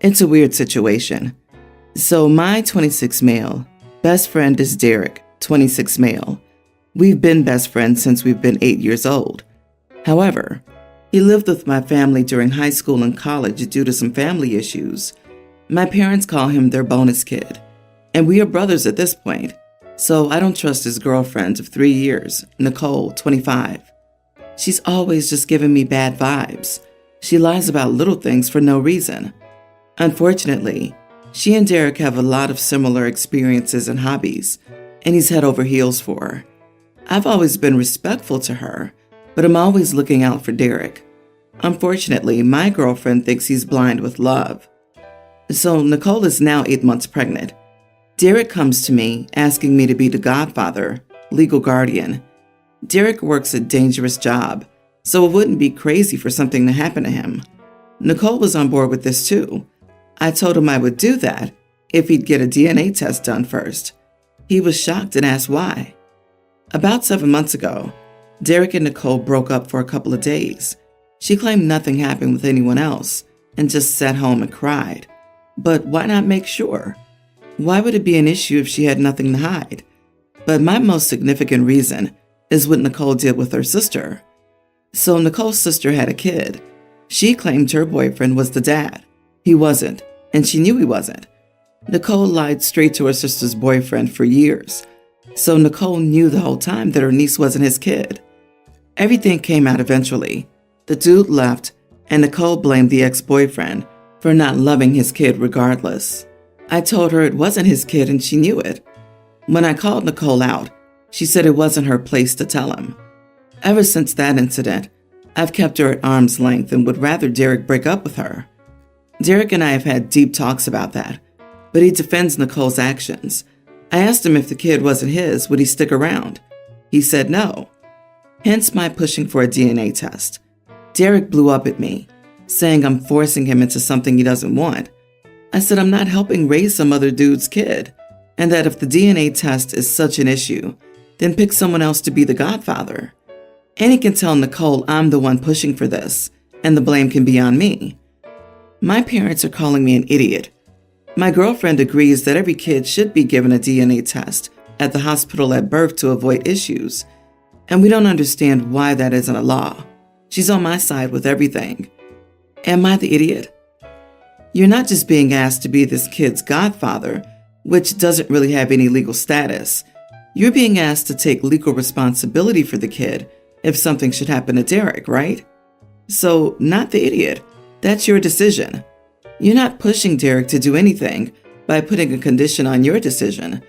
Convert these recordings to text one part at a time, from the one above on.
It's a weird situation. So my 26 male best friend is Derek, 26 male. We've been best friends since we've been 8 years old. However, he lived with my family during high school and college due to some family issues. My parents call him their bonus kid, and we are brothers at this point, so I don't trust his girlfriend of 3 years, Nicole, 25. She's always just giving me bad vibes. She lies about little things for no reason. Unfortunately, she and Derek have a lot of similar experiences and hobbies, and he's head over heels for her. I've always been respectful to her, but I'm always looking out for Derek. Unfortunately, my girlfriend thinks he's blind with love. So Nicole is now 8 months pregnant. Derek comes to me asking me to be the godfather, legal guardian. Derek works a dangerous job, so it wouldn't be crazy for something to happen to him. Nicole was on board with this too. I told him I would do that if he'd get a DNA test done first. He was shocked and asked why. About 7 months ago, Derek and Nicole broke up for a couple of days. She claimed nothing happened with anyone else and just sat home and cried. But why not make sure? Why would it be an issue if she had nothing to hide? But my most significant reason is what Nicole did with her sister. So Nicole's sister had a kid. She claimed her boyfriend was the dad. He wasn't, and she knew he wasn't. Nicole lied straight to her sister's boyfriend for years. So Nicole knew the whole time that her niece wasn't his kid. Everything came out eventually. The dude left, and Nicole blamed the ex-boyfriend for not loving his kid regardless. I told her it wasn't his kid and she knew it. When I called Nicole out, she said it wasn't her place to tell him. Ever since that incident, I've kept her at arm's length and would rather Derek break up with her. Derek and I have had deep talks about that, but he defends Nicole's actions. I asked him if the kid wasn't his, would he stick around? He said no. Hence my pushing for a DNA test. Derek blew up at me, saying I'm forcing him into something he doesn't want. I said I'm not helping raise some other dude's kid, and that if the DNA test is such an issue, then pick someone else to be the godfather. And he can tell Nicole I'm the one pushing for this, and the blame can be on me. My parents are calling me an idiot. My girlfriend agrees that every kid should be given a DNA test at the hospital at birth to avoid issues, and we don't understand why that isn't a law. She's on my side with everything. Am I the idiot? You're not just being asked to be this kid's godfather, which doesn't really have any legal status. You're being asked to take legal responsibility for the kid if something should happen to Derek, right? So, not the idiot. That's your decision. You're not pushing Derek to do anything by putting a condition on your decision,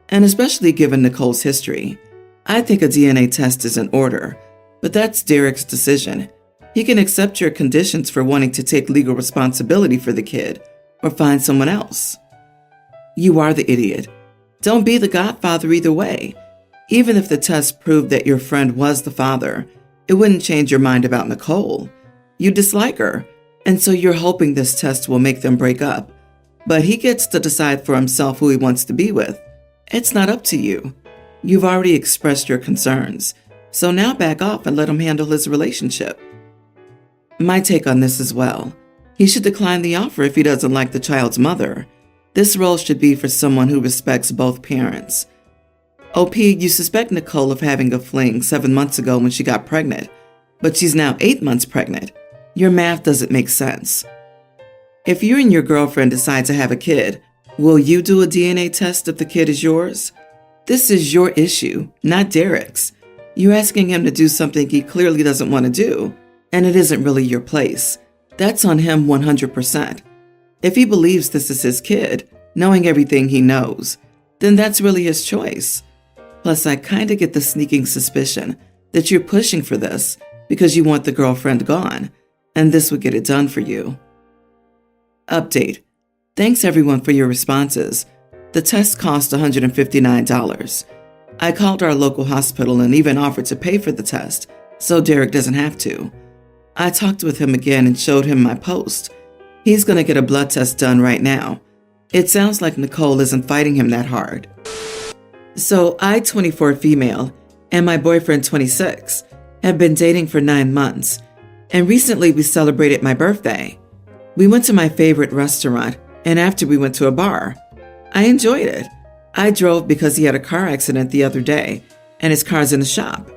and especially given Nicole's history. I think a DNA test is in order, but that's Derek's decision. He can accept your conditions for wanting to take legal responsibility for the kid or find someone else. You are the idiot. Don't be the godfather either way. Even if the test proved that your friend was the father, it wouldn't change your mind about Nicole. You dislike her, and so you're hoping this test will make them break up. But he gets to decide for himself who he wants to be with. It's not up to you. You've already expressed your concerns, so now back off and let him handle his relationship. My take on this as well. He should decline the offer if he doesn't like the child's mother. This role should be for someone who respects both parents. OP, you suspect Nicole of having a fling 7 months ago when she got pregnant, but she's now 8 months pregnant. Your math doesn't make sense. If you and your girlfriend decide to have a kid, will you do a DNA test if the kid is yours? This is your issue, not Derek's. You're asking him to do something he clearly doesn't want to do, and it isn't really your place. That's on him 100%. If he believes this is his kid, knowing everything he knows, then that's really his choice. Plus, I kind of get the sneaking suspicion that you're pushing for this because you want the girlfriend gone, and this would get it done for you. Update. Thanks everyone for your responses. The test cost $159. I called our local hospital and even offered to pay for the test, so Derek doesn't have to. I talked with him again and showed him my post. He's going to get a blood test done right now. It sounds like Nicole isn't fighting him that hard. So I, 24 female, and my boyfriend, 26, have been dating for 9 months, and recently we celebrated my birthday. We went to my favorite restaurant, and after we went to a bar. I enjoyed it. I drove because he had a car accident the other day, and his car's in the shop.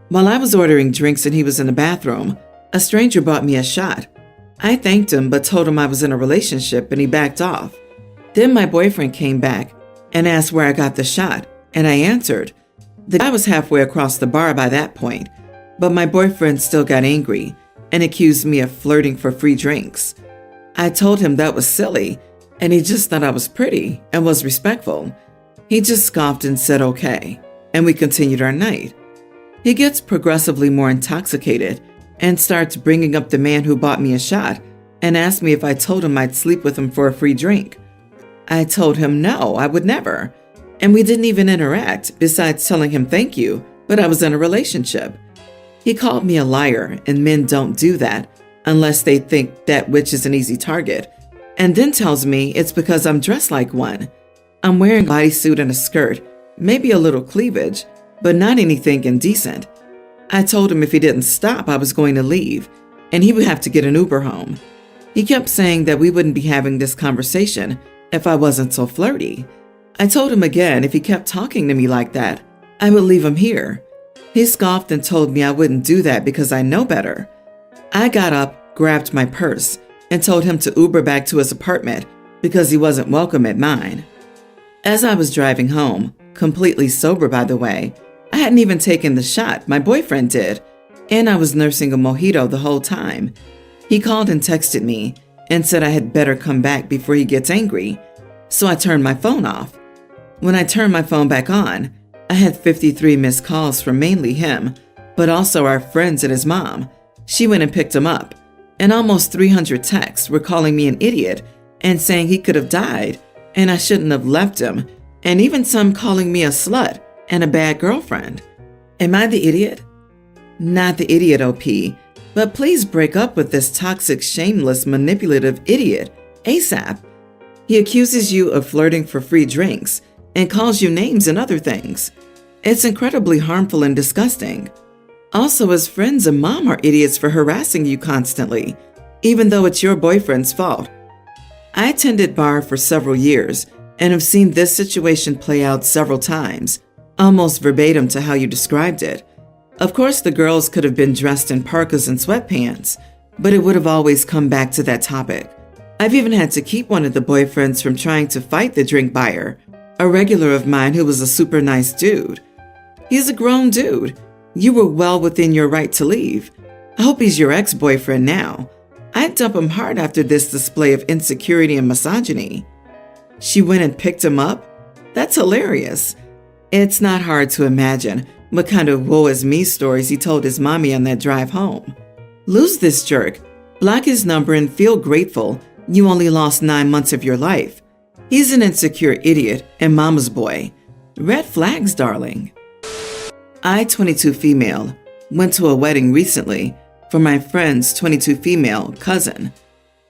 While I was ordering drinks and he was in the bathroom, a stranger bought me a shot. I thanked him but told him I was in a relationship and he backed off. Then my boyfriend came back and asked where I got the shot, and I answered. The guy was halfway across the bar by that point, but my boyfriend still got angry and accused me of flirting for free drinks. I told him that was silly, and he just thought I was pretty and was respectful. He just scoffed and said okay, and we continued our night. He gets progressively more intoxicated and starts bringing up the man who bought me a shot and asked me if I told him I'd sleep with him for a free drink. I told him no, I would never, and we didn't even interact besides telling him thank you, but I was in a relationship. He called me a liar, and men don't do that unless they think that which is an easy target, and then tells me it's because I'm dressed like one. I'm wearing a bodysuit and a skirt, maybe a little cleavage, but not anything indecent. I told him if he didn't stop, I was going to leave, and he would have to get an Uber home. He kept saying that we wouldn't be having this conversation if I wasn't so flirty. I told him again if he kept talking to me like that, I would leave him here. He scoffed and told me I wouldn't do that because I know better. I got up, grabbed my purse, and told him to Uber back to his apartment because he wasn't welcome at mine. As I was driving home, completely sober by the way, I hadn't even taken the shot, my boyfriend did, and I was nursing a mojito the whole time. He called and texted me and said I had better come back before he gets angry, so I turned my phone off. When I turned my phone back on, I had 53 missed calls from mainly him, but also our friends and his mom. She went and picked him up, and almost 300 texts were calling me an idiot and saying he could have died and I shouldn't have left him, and even some calling me a slut and a bad girlfriend. Am I the idiot? Not the idiot, OP, but please break up with this toxic, shameless, manipulative idiot ASAP. He accuses you of flirting for free drinks and calls you names and other things. It's incredibly harmful and disgusting. Also, his friends and mom are idiots for harassing you constantly, even though it's your boyfriend's fault. I attended bar for several years and have seen this situation play out several times, almost verbatim to how you described it. Of course, the girls could have been dressed in parkas and sweatpants, but it would have always come back to that topic. I've even had to keep one of the boyfriends from trying to fight the drink buyer, a regular of mine who was a super nice dude. He's a grown dude. You were well within your right to leave. I hope he's your ex-boyfriend now. I'd dump him hard after this display of insecurity and misogyny. She went and picked him up? That's hilarious. It's not hard to imagine what kind of woe is me stories he told his mommy on that drive home. Lose this jerk, block his number, and feel grateful you only lost 9 months of your life. He's an insecure idiot and mama's boy. Red flags, darling. I, 22 female, went to a wedding recently for my friend's 22 female cousin.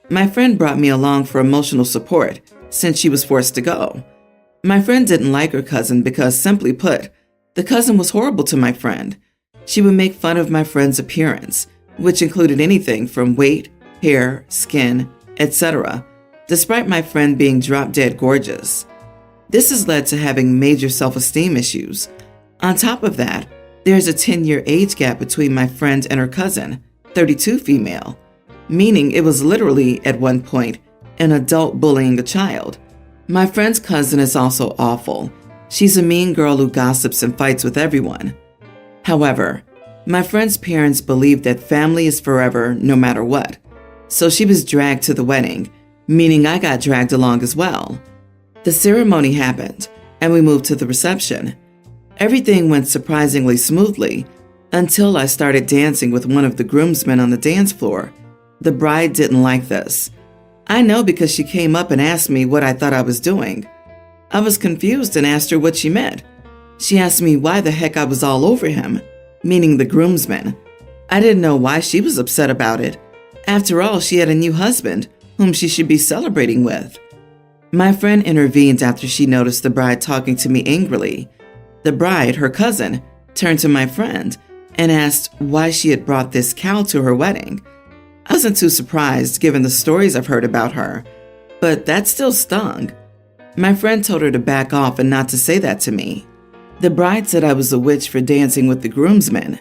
My friend brought me along for emotional support since she was forced to go. My friend didn't like her cousin because, simply put, the cousin was horrible to my friend. She would make fun of my friend's appearance, which included anything from weight, hair, skin, etc., despite my friend being drop-dead gorgeous. This has led to having major self-esteem issues. On top of that, there's a 10-year age gap between my friend and her cousin, 32 female, meaning it was literally, at one point, an adult bullying a child. My friend's cousin is also awful. She's a mean girl who gossips and fights with everyone. However, my friend's parents believe that family is forever no matter what, so she was dragged to the wedding, meaning I got dragged along as well. The ceremony happened, and we moved to the reception. Everything went surprisingly smoothly until I started dancing with one of the groomsmen on the dance floor. The bride didn't like this. I know because she came up and asked me what I thought I was doing. I was confused and asked her what she meant. She asked me why the heck I was all over him, meaning the groomsmen. I didn't know why she was upset about it. After all, she had a new husband whom she should be celebrating with. My friend intervened after she noticed the bride talking to me angrily. The bride, her cousin, turned to my friend and asked why she had brought this cow to her wedding. I wasn't too surprised given the stories I've heard about her, but that still stung. My friend told her to back off and not to say that to me. The bride said I was a witch for dancing with the groomsmen.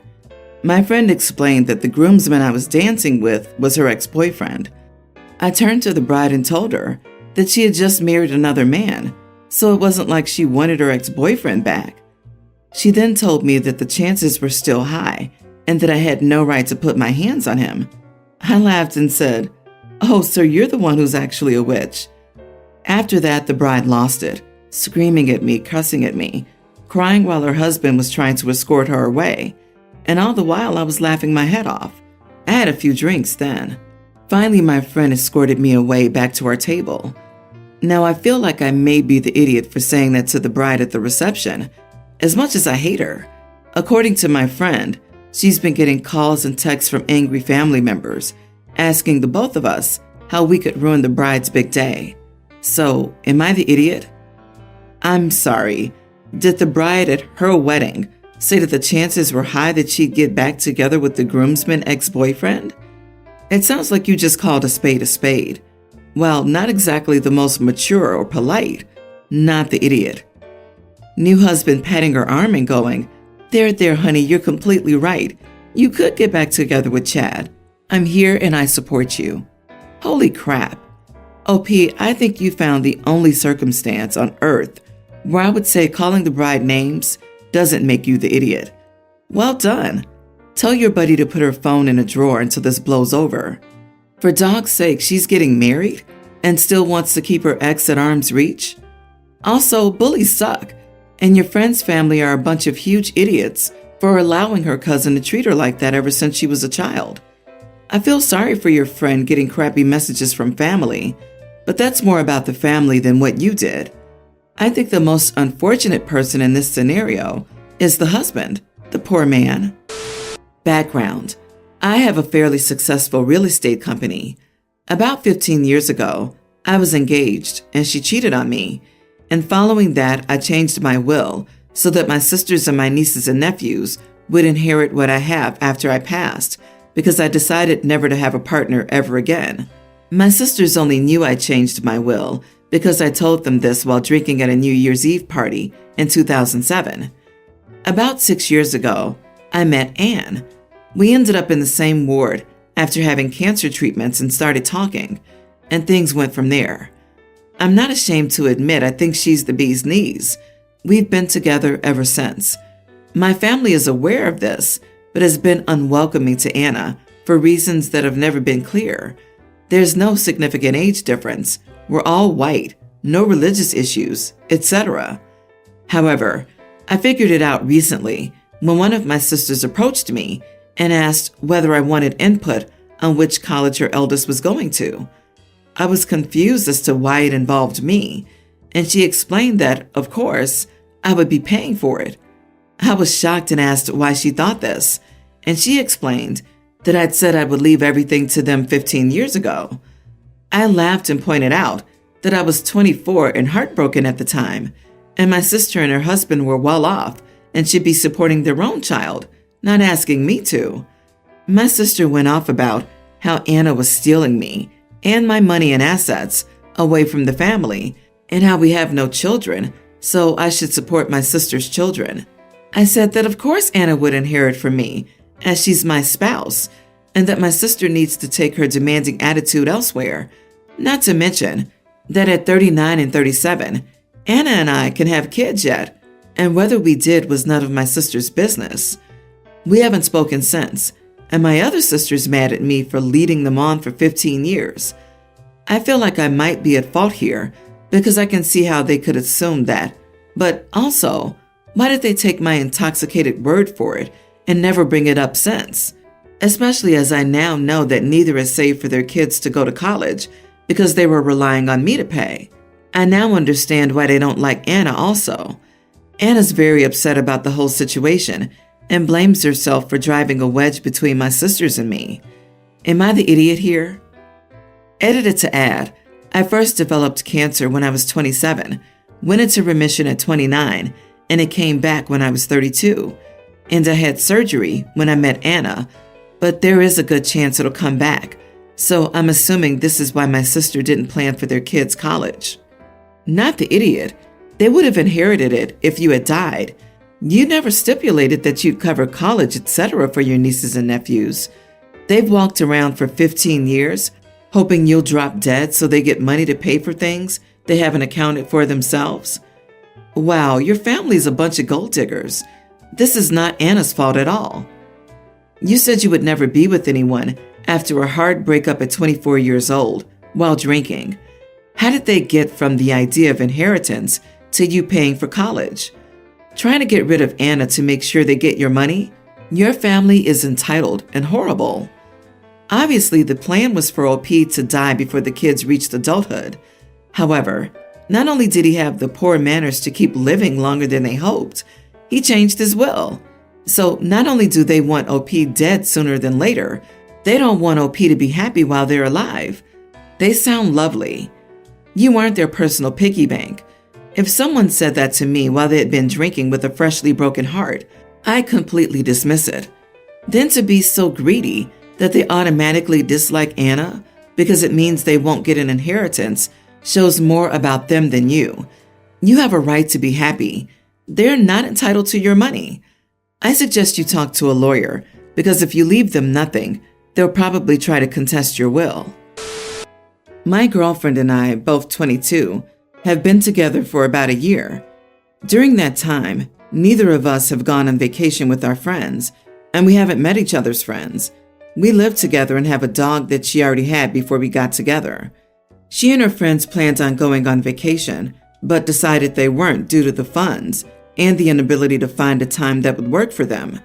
My friend explained that the groomsman I was dancing with was her ex-boyfriend. I turned to the bride and told her that she had just married another man, so it wasn't like she wanted her ex-boyfriend back. She then told me that the chances were still high and that I had no right to put my hands on him. I laughed and said, "Oh, so you're the one who's actually a witch." After that, the bride lost it, screaming at me, cussing at me, crying while her husband was trying to escort her away. And all the while, I was laughing my head off. I had a few drinks then. Finally, my friend escorted me away back to our table. Now, I feel like I may be the idiot for saying that to the bride at the reception, as much as I hate her. According to my friend, she's been getting calls and texts from angry family members, asking the both of us how we could ruin the bride's big day. So, am I the idiot? I'm sorry. Did the bride at her wedding say that the chances were high that she'd get back together with the groomsman ex-boyfriend? It sounds like you just called a spade a spade. Well, not exactly the most mature or polite. Not the idiot. New husband patting her arm and going, There, honey, you're completely right. You could get back together with Chad. I'm here and I support you." Holy crap. OP, I think you found the only circumstance on earth where I would say calling the bride names doesn't make you the idiot. Well done. Tell your buddy to put her phone in a drawer until this blows over. For dog's sake, she's getting married and still wants to keep her ex at arm's reach? Also, bullies suck, and your friend's family are a bunch of huge idiots for allowing her cousin to treat her like that ever since she was a child. I feel sorry for your friend getting crappy messages from family, but that's more about the family than what you did. I think the most unfortunate person in this scenario is the husband, the poor man. Background: I have a fairly successful real estate company. About 15 years ago, I was engaged and she cheated on me. And following that, I changed my will so that my sisters and my nieces and nephews would inherit what I have after I passed, because I decided never to have a partner ever again. My sisters only knew I changed my will because I told them this while drinking at a New Year's Eve party in 2007. About 6 years ago, I met Anne. We ended up in the same ward after having cancer treatments and started talking, and things went from there. I'm not ashamed to admit I think she's the bee's knees. We've been together ever since. My family is aware of this, but has been unwelcoming to Anna for reasons that have never been clear. There's no significant age difference. We're all white, no religious issues, etc. However, I figured it out recently when one of my sisters approached me and asked whether I wanted input on which college her eldest was going to. I was confused as to why it involved me, and she explained that, of course, I would be paying for it. I was shocked and asked why she thought this, and she explained that I'd said I would leave everything to them 15 years ago. I laughed and pointed out that I was 24 and heartbroken at the time, and my sister and her husband were well off and should be supporting their own child, not asking me to. My sister went off about how Anna was stealing me and my money and assets away from the family, and how we have no children, so I should support my sister's children. I said that of course Anna would inherit from me, as she's my spouse, and that my sister needs to take her demanding attitude elsewhere. Not to mention that at 39 and 37, Anna and I can have kids yet, and whether we did was none of my sister's business. We haven't spoken since, and my other sister's mad at me for leading them on for 15 years. I feel like I might be at fault here because I can see how they could assume that, but also, why did they take my intoxicated word for it and never bring it up since? Especially as I now know that neither has saved for their kids to go to college because they were relying on me to pay. I now understand why they don't like Anna also. Anna's very upset about the whole situation and blames herself for driving a wedge between my sisters and me. Am I the idiot here? Edited to add, I first developed cancer when I was 27, went into remission at 29, and it came back when I was 32. And I had surgery when I met Anna, but there is a good chance it'll come back So I'm assuming this is why my sister didn't plan for their kids' college. Not the idiot. They would have inherited it if you had died. You never stipulated that you'd cover college, etc. for your nieces and nephews. They've walked around for 15 years, hoping you'll drop dead so they get money to pay for things they haven't accounted for themselves. Wow, your family's a bunch of gold diggers. This is not Anna's fault at all. You said you would never be with anyone after a hard breakup at 24 years old while drinking. How did they get from the idea of inheritance to you paying for college? Trying to get rid of Anna to make sure they get your money? Your family is entitled and horrible. Obviously, the plan was for OP to die before the kids reached adulthood. However, not only did he have the poor manners to keep living longer than they hoped, he changed his will. So not only do they want OP dead sooner than later, they don't want OP to be happy while they're alive. They sound lovely. You aren't their personal piggy bank. If someone said that to me while they had been drinking with a freshly broken heart, I completely dismiss it. Then to be so greedy that they automatically dislike Anna because it means they won't get an inheritance shows more about them than you. You have a right to be happy. They're not entitled to your money. I suggest you talk to a lawyer because if you leave them nothing, they'll probably try to contest your will. My girlfriend and I, both 22, have been together for about a year. During that time, neither of us have gone on vacation with our friends, and we haven't met each other's friends. We live together and have a dog that she already had before we got together. She and her friends planned on going on vacation, but decided they weren't due to the funds and the inability to find a time that would work for them.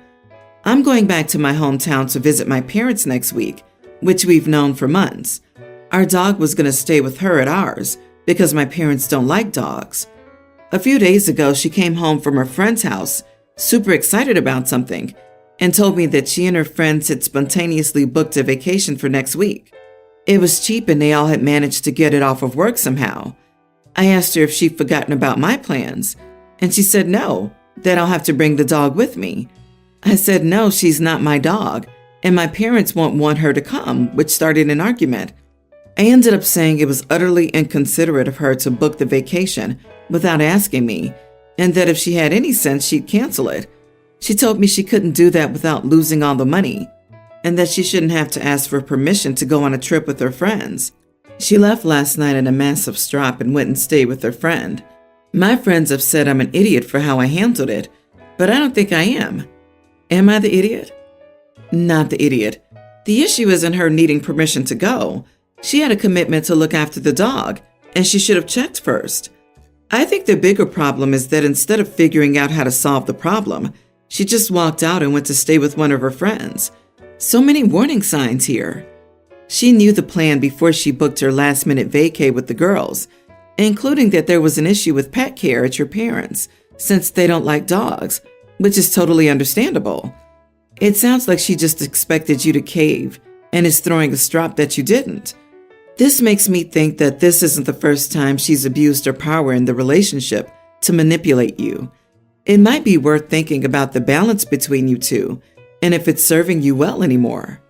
I'm going back to my hometown to visit my parents next week, which we've known for months. Our dog was going to stay with her at ours because my parents don't like dogs. A few days ago, she came home from her friend's house, super excited about something, and told me that she and her friends had spontaneously booked a vacation for next week. It was cheap and they all had managed to get it off of work somehow. I asked her if she'd forgotten about my plans, and she said no, that I'll have to bring the dog with me. I said no, she's not my dog, and my parents won't want her to come, which started an argument. I ended up saying it was utterly inconsiderate of her to book the vacation without asking me, and that if she had any sense, she'd cancel it. She told me she couldn't do that without losing all the money, and that she shouldn't have to ask for permission to go on a trip with her friends. She left last night in a massive strop and went and stayed with her friend. My friends have said I'm an idiot for how I handled it, but I don't think I am. Am I the idiot? Not the idiot. The issue isn't her needing permission to go. She had a commitment to look after the dog, and she should have checked first. I think the bigger problem is that instead of figuring out how to solve the problem, she just walked out and went to stay with one of her friends. So many warning signs here. She knew the plan before she booked her last-minute vacay with the girls, including that there was an issue with pet care at your parents, since they don't like dogs, which is totally understandable. It sounds like she just expected you to cave and is throwing a strop that you didn't. This makes me think that this isn't the first time she's abused her power in the relationship to manipulate you. It might be worth thinking about the balance between you two and if it's serving you well anymore.